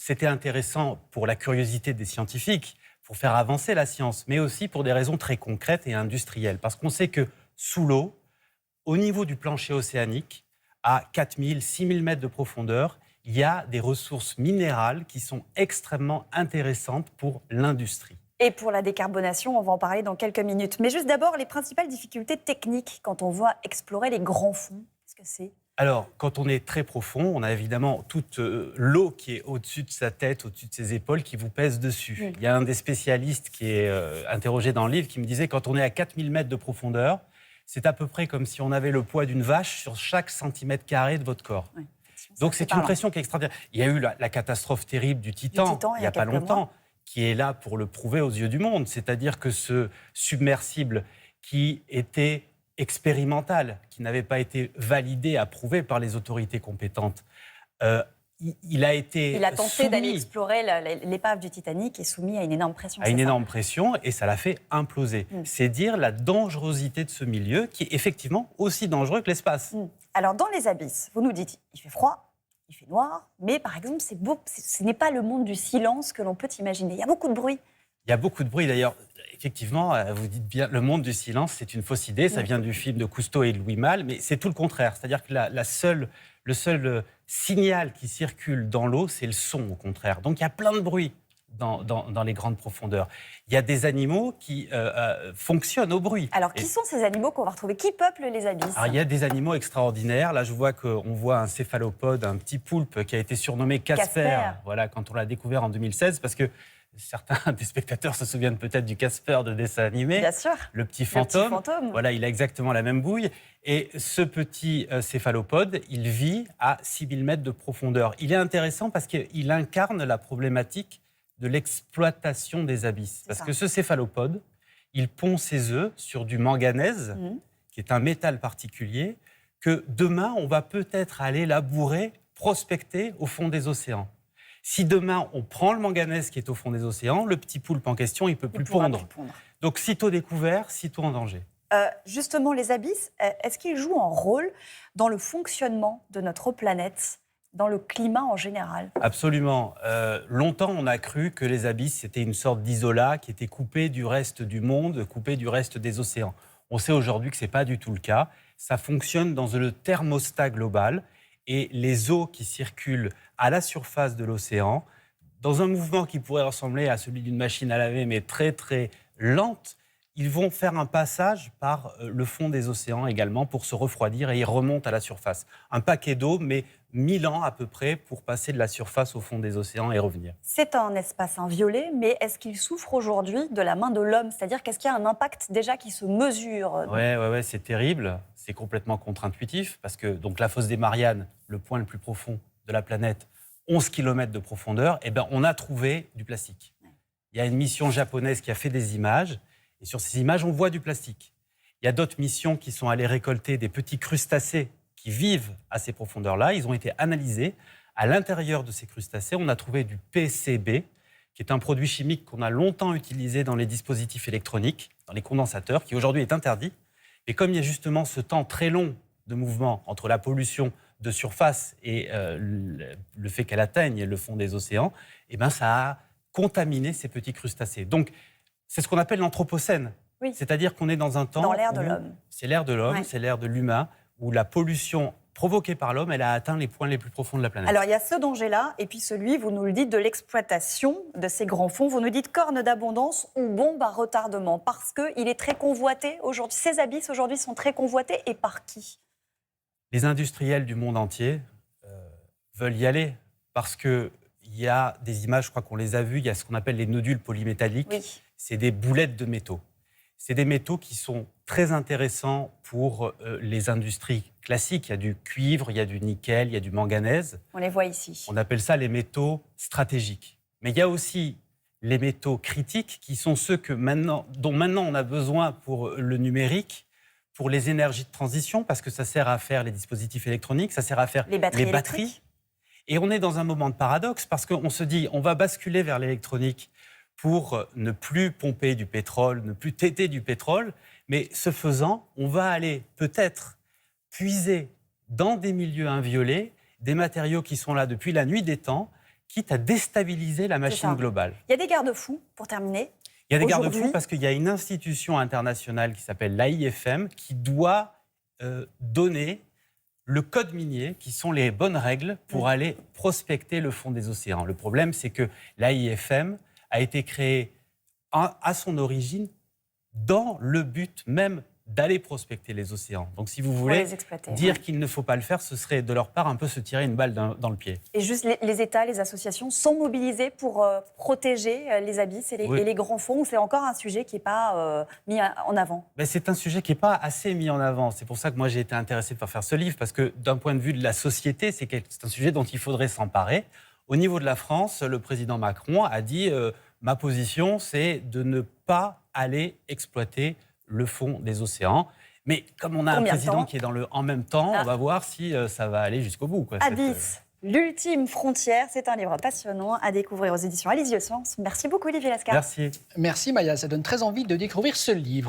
c'était intéressant pour la curiosité des scientifiques, pour faire avancer la science, mais aussi pour des raisons très concrètes et industrielles. Parce qu'on sait que sous l'eau, au niveau du plancher océanique, à 4000, 6000 mètres de profondeur, il y a des ressources minérales qui sont extrêmement intéressantes pour l'industrie. Et pour la décarbonation, on va en parler dans quelques minutes. Mais juste d'abord, les principales difficultés techniques quand on va explorer les grands fonds, qu'est-ce que c'est ? Alors, quand on est très profond, on a évidemment toute l'eau qui est au-dessus de sa tête, au-dessus de ses épaules, qui vous pèse dessus. Il y a un des spécialistes qui est interrogé dans le livre qui me disait quand on est à 4000 mètres de profondeur, c'est à peu près comme si on avait le poids d'une vache sur chaque centimètre carré de votre corps. Oui. Donc c'est une pression qui est extraordinaire. Il y a eu la catastrophe terrible du Titan il n'y a pas longtemps, qui est là pour le prouver aux yeux du monde. C'est-à-dire que ce submersible qui était expérimental, qui n'avait pas été validé, approuvé par les autorités compétentes, il a tenté d'aller explorer l'épave du Titanic et soumis à une énorme pression. À une énorme pression, et ça l'a fait imploser. C'est dire la dangerosité de ce milieu, qui est effectivement aussi dangereux que l'espace. Alors, dans les abysses, vous nous dites, il fait froid, il fait noir, mais par exemple, ce n'est pas le monde du silence que l'on peut imaginer. Il y a beaucoup de bruit. Il y a beaucoup de bruit, d'ailleurs. Effectivement, vous dites bien, le monde du silence, c'est une fausse idée. Ça vient du film de Cousteau et de Louis Malle, mais c'est tout le contraire. C'est-à-dire que le seul signal qui circule dans l'eau, c'est le son, au contraire. Donc, il y a plein de bruit dans les grandes profondeurs. Il y a des animaux qui fonctionnent au bruit. Alors, qui sont ces animaux qu'on va retrouver ? Qui peuple les abysses ? Alors, il y a des animaux extraordinaires. Là, je vois qu'on voit un céphalopode, un petit poulpe qui a été surnommé Casper. Voilà, quand on l'a découvert en 2016, parce que certains des spectateurs se souviennent peut-être du Casper de dessin animé. Bien sûr. Le petit fantôme. Voilà, il a exactement la même bouille. Et ce petit céphalopode, il vit à 6000 mètres de profondeur. Il est intéressant parce qu'il incarne la problématique de l'exploitation des abysses. Parce que ce céphalopode, il pond ses œufs sur du manganèse, qui est un métal particulier, que demain, on va peut-être aller labourer, prospecter au fond des océans. Si demain, on prend le manganèse qui est au fond des océans, le petit poulpe en question, il ne peut plus pondre. Donc, sitôt découvert, sitôt en danger. Justement, les abysses, est-ce qu'ils jouent un rôle dans le fonctionnement de notre planète, dans le climat en général ? Absolument. Longtemps, on a cru que les abysses, c'était une sorte d'isolat qui était coupé du reste du monde, coupé du reste des océans. On sait aujourd'hui que ce n'est pas du tout le cas. Ça fonctionne dans le thermostat global. Et les eaux qui circulent à la surface de l'océan, dans un mouvement qui pourrait ressembler à celui d'une machine à laver, mais très, très lente, ils vont faire un passage par le fond des océans également pour se refroidir et ils remontent à la surface. Un paquet d'eau, mais 1000 ans à peu près pour passer de la surface au fond des océans et revenir. C'est un espace inviolé, mais est-ce qu'il souffre aujourd'hui de la main de l'homme ? C'est-à-dire qu'est-ce qu'il y a un impact déjà qui se mesure ? Ouais, c'est terrible. C'est complètement contre-intuitif parce que donc, la fosse des Mariannes, le point le plus profond de la planète, 11 km de profondeur, on a trouvé du plastique. Il y a une mission japonaise qui a fait des images et sur ces images, on voit du plastique. Il y a d'autres missions qui sont allées récolter des petits crustacés qui vivent à ces profondeurs-là. Ils ont été analysés. À l'intérieur de ces crustacés, on a trouvé du PCB, qui est un produit chimique qu'on a longtemps utilisé dans les dispositifs électroniques, dans les condensateurs, qui aujourd'hui est interdit. Et comme il y a justement ce temps très long de mouvement entre la pollution de surface et le fait qu'elle atteigne le fond des océans, ça a contaminé ces petits crustacés. Donc, c'est ce qu'on appelle l'anthropocène. Oui. C'est-à-dire qu'on est dans un temps... Dans l'ère de l'homme. C'est l'ère de l'homme, c'est l'ère de l'humain, où la pollution provoquée par l'homme, elle a atteint les points les plus profonds de la planète. Alors, il y a ce danger-là, et puis celui, vous nous le dites, de l'exploitation de ces grands fonds. Vous nous dites corne d'abondance ou bombe à retardement, parce qu'il est très convoité aujourd'hui. Ces abysses, aujourd'hui, sont très convoités, et par qui ? Les industriels du monde entier veulent y aller, parce qu'il y a des images, je crois qu'on les a vues, il y a ce qu'on appelle les nodules polymétalliques. Oui. C'est des boulettes de métaux. C'est des métaux qui sont très intéressants pour les industries classiques. Il y a du cuivre, il y a du nickel, il y a du manganèse. On les voit ici. On appelle ça les métaux stratégiques. Mais il y a aussi les métaux critiques qui sont ceux dont maintenant on a besoin pour le numérique, pour les énergies de transition, parce que ça sert à faire les dispositifs électroniques, ça sert à faire les batteries. Et on est dans un moment de paradoxe parce qu'on se dit on va basculer vers l'électronique pour ne plus pomper du pétrole, ne plus téter du pétrole. Mais ce faisant, on va aller peut-être puiser dans des milieux inviolés des matériaux qui sont là depuis la nuit des temps, quitte à déstabiliser la machine ça. globale. Il y a des garde-fous, pour terminer. Il y a des Aujourd'hui- garde-fous parce qu'il y a une institution internationale qui s'appelle l'AIFM qui doit donner le code minier, qui sont les bonnes règles pour aller prospecter le fond des océans. Le problème, c'est que l'AIFM a été créée à son origine dans le but même d'aller prospecter les océans. Donc, si vous voulez les exploiter, dire qu'il ne faut pas le faire, ce serait de leur part un peu se tirer une balle dans le pied. Et juste, les États, les associations sont mobilisés pour protéger les abysses et les grands fonds. C'est encore un sujet qui n'est pas mis en avant. Ben, c'est un sujet qui n'est pas assez mis en avant. C'est pour ça que moi, j'ai été intéressé par faire ce livre, parce que d'un point de vue de la société, c'est un sujet dont il faudrait s'emparer. Au niveau de la France, le président Macron a dit ma position, c'est de ne pas aller exploiter le fond des océans. Mais comme on a un président qui est dans le « en même temps », on va voir si ça va aller jusqu'au bout. Abysse, l'ultime frontière, c'est un livre passionnant à découvrir aux éditions Alizio Science. Merci beaucoup Olivier Lascar. Merci. Merci Maya, ça donne très envie de découvrir ce livre.